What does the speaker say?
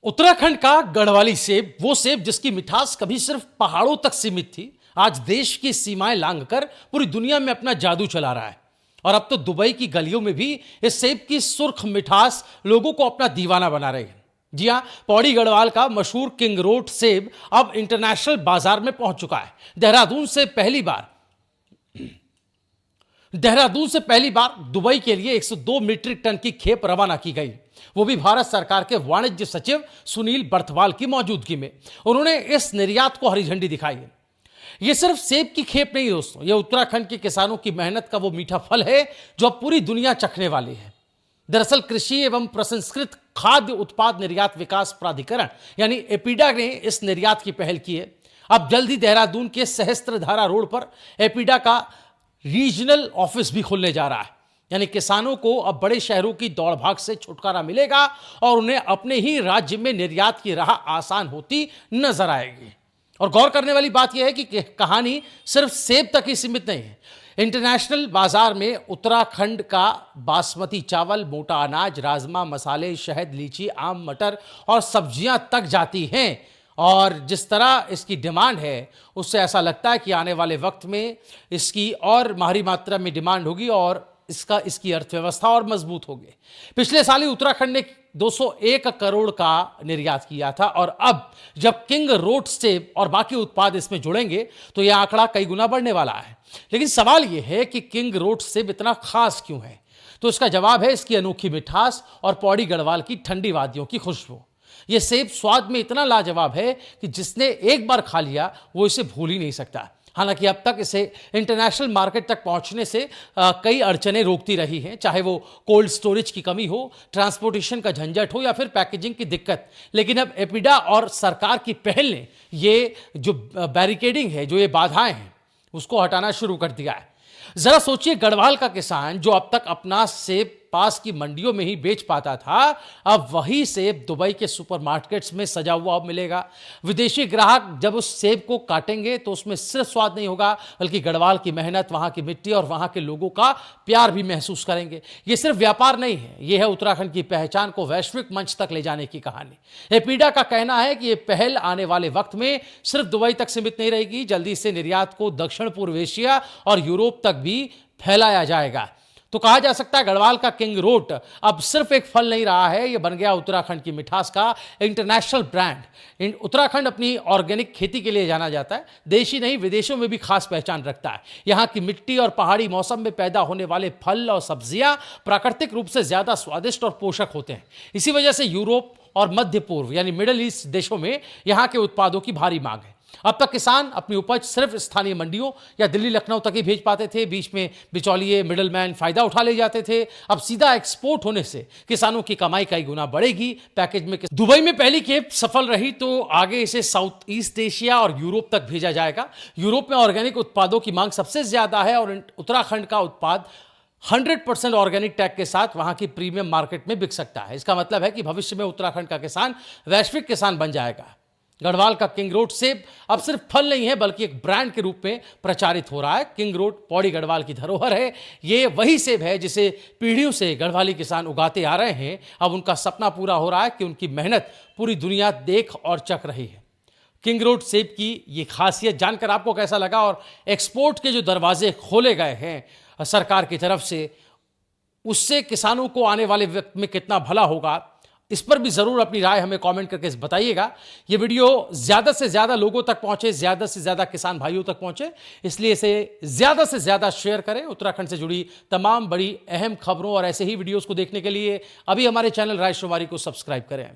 उत्तराखंड का गढ़वाली सेब, वो सेब जिसकी मिठास कभी सिर्फ पहाड़ों तक सीमित थी, आज देश की सीमाएं लांघकर पूरी दुनिया में अपना जादू चला रहा है। और अब तो दुबई की गलियों में भी इस सेब की सुर्ख मिठास लोगों को अपना दीवाना बना रही है। जी हां, पौड़ी गढ़वाल का मशहूर किंग रोड सेब अब इंटरनेशनल बाजार में पहुंच चुका है। देहरादून से पहली बार दुबई के लिए 102 मीट्रिक टन की खेप रवाना की गई, वो भी भारत सरकार के वाणिज्य सचिव सुनील बर्थवाल की मौजूदगी में। उन्होंने इस निर्यात को हरी झंडी दिखाई है। यह सिर्फ सेब की खेप नहीं दोस्तों, यह उत्तराखंड के किसानों की मेहनत का वो मीठा फल है जो अब पूरी दुनिया चखने वाली है। दरअसल कृषि एवं प्रसंस्कृत खाद्य उत्पाद निर्यात विकास प्राधिकरण यानी एपीडा ने इस निर्यात की पहल की है। अब जल्द ही देहरादून के सहस्त्रधारा रोड पर एपीडा का रीजनल ऑफिस भी खुलने जा रहा है। यानी किसानों को अब बड़े शहरों की दौड़ भाग से छुटकारा मिलेगा और उन्हें अपने ही राज्य में निर्यात की राह आसान होती नजर आएगी। और गौर करने वाली बात यह है कि कहानी सिर्फ सेब तक ही सीमित नहीं है। इंटरनेशनल बाजार में उत्तराखंड का बासमती चावल, मोटा अनाज, राजमा, मसाले, शहद, लीची, आम, मटर और सब्जियां तक जाती हैं। और जिस तरह इसकी डिमांड है उससे ऐसा लगता है कि आने वाले वक्त में इसकी और भारी मात्रा में डिमांड होगी और इसकी अर्थव्यवस्था और मजबूत होगी। पिछले साल ही उत्तराखंड ने 201 करोड़ का निर्यात किया था और अब जब किंग रोड सेब और बाकी उत्पाद इसमें जुड़ेंगे तो यह आंकड़ा कई गुना बढ़ने वाला है। लेकिन सवाल यह है कि किंग रोड सेब इतना खास क्यों है? तो इसका जवाब है इसकी अनोखी मिठास और पौड़ी गढ़वाल की ठंडी वादियों की खुशबू। यह सेब स्वाद में इतना लाजवाब है कि जिसने एक बार खा लिया वो इसे भूल ही नहीं सकता। हालांकि अब तक इसे इंटरनेशनल मार्केट तक पहुंचने से कई अड़चनें रोकती रही हैं, चाहे वो कोल्ड स्टोरेज की कमी हो, ट्रांसपोर्टेशन का झंझट हो या फिर पैकेजिंग की दिक्कत। लेकिन अब एपीडा और सरकार की पहल ने ये जो बैरिकेडिंग है, जो ये बाधाएं हैं, उसको हटाना शुरू कर दिया है। जरा सोचिए, गढ़वाल का किसान जो अब तक अपना सेब पास की मंडियों में ही बेच पाता था, अब वही सेब दुबई के सुपरमार्केट्स में सजा हुआ मिलेगा। विदेशी ग्राहक जब उस सेब को काटेंगे तो उसमें सिर्फ स्वाद नहीं होगा बल्कि गढ़वाल की मेहनत, वहां की मिट्टी और वहां के लोगों का प्यार भी महसूस करेंगे। यह सिर्फ व्यापार नहीं है, यह है उत्तराखंड की पहचान को वैश्विक मंच तक ले जाने की कहानी। एपीडा का कहना है कि यह पहल आने वाले वक्त में सिर्फ दुबई तक सीमित नहीं रहेगी, जल्दी से निर्यात को दक्षिण पूर्व एशिया और यूरोप तक भी फैलाया जाएगा। तो कहा जा सकता है गढ़वाल का किंग रोड अब सिर्फ एक फल नहीं रहा है, यह बन गया उत्तराखंड की मिठास का इंटरनेशनल ब्रांड। उत्तराखंड अपनी ऑर्गेनिक खेती के लिए जाना जाता है, देश ही नहीं विदेशों में भी खास पहचान रखता है। यहाँ की मिट्टी और पहाड़ी मौसम में पैदा होने वाले फल और सब्जियां प्राकृतिक रूप से ज्यादा स्वादिष्ट और पोषक होते हैं। इसी वजह से यूरोप और मध्य पूर्व यानी मिडिल ईस्ट देशों में यहाँ के उत्पादों की भारी मांग है। अब तक किसान अपनी उपज सिर्फ स्थानीय मंडियों या दिल्ली लखनऊ तक ही भेज पाते थे, बीच में बिचौलिए मिडलमैन फायदा उठा ले जाते थे। अब सीधा एक्सपोर्ट होने से किसानों की कमाई कई गुना बढ़ेगी। पैकेज में दुबई में पहली खेप सफल रही तो आगे इसे साउथ ईस्ट एशिया और यूरोप तक भेजा जाएगा। यूरोप में ऑर्गेनिक उत्पादों की मांग सबसे ज्यादा है और उत्तराखंड का उत्पाद 100% ऑर्गेनिक टैग के साथ वहां की प्रीमियम मार्केट में बिक सकता है। इसका मतलब है कि भविष्य में उत्तराखंड का किसान वैश्विक किसान बन जाएगा। गढ़वाल का किंग रोड सेब अब सिर्फ फल नहीं है बल्कि एक ब्रांड के रूप में प्रचारित हो रहा है। किंग रोड पौड़ी गढ़वाल की धरोहर है। ये वही सेब है जिसे पीढ़ियों से गढ़वाली किसान उगाते आ रहे हैं। अब उनका सपना पूरा हो रहा है कि उनकी मेहनत पूरी दुनिया देख और चख रही है। किंग रोड सेब की ये खासियत जानकर आपको कैसा लगा और एक्सपोर्ट के जो दरवाजे खोले गए हैं सरकार की तरफ से, उससे किसानों को आने वाले वक्त में कितना भला होगा, इस पर भी जरूर अपनी राय हमें कमेंट करके बताइएगा। ये वीडियो ज्यादा से ज्यादा लोगों तक पहुंचे, ज्यादा से ज्यादा किसान भाइयों तक पहुंचे, इसलिए इसे ज्यादा से ज्यादा शेयर करें। उत्तराखंड से जुड़ी तमाम बड़ी अहम खबरों और ऐसे ही वीडियोस को देखने के लिए अभी हमारे चैनल राय श्रोवारी को सब्सक्राइब करें।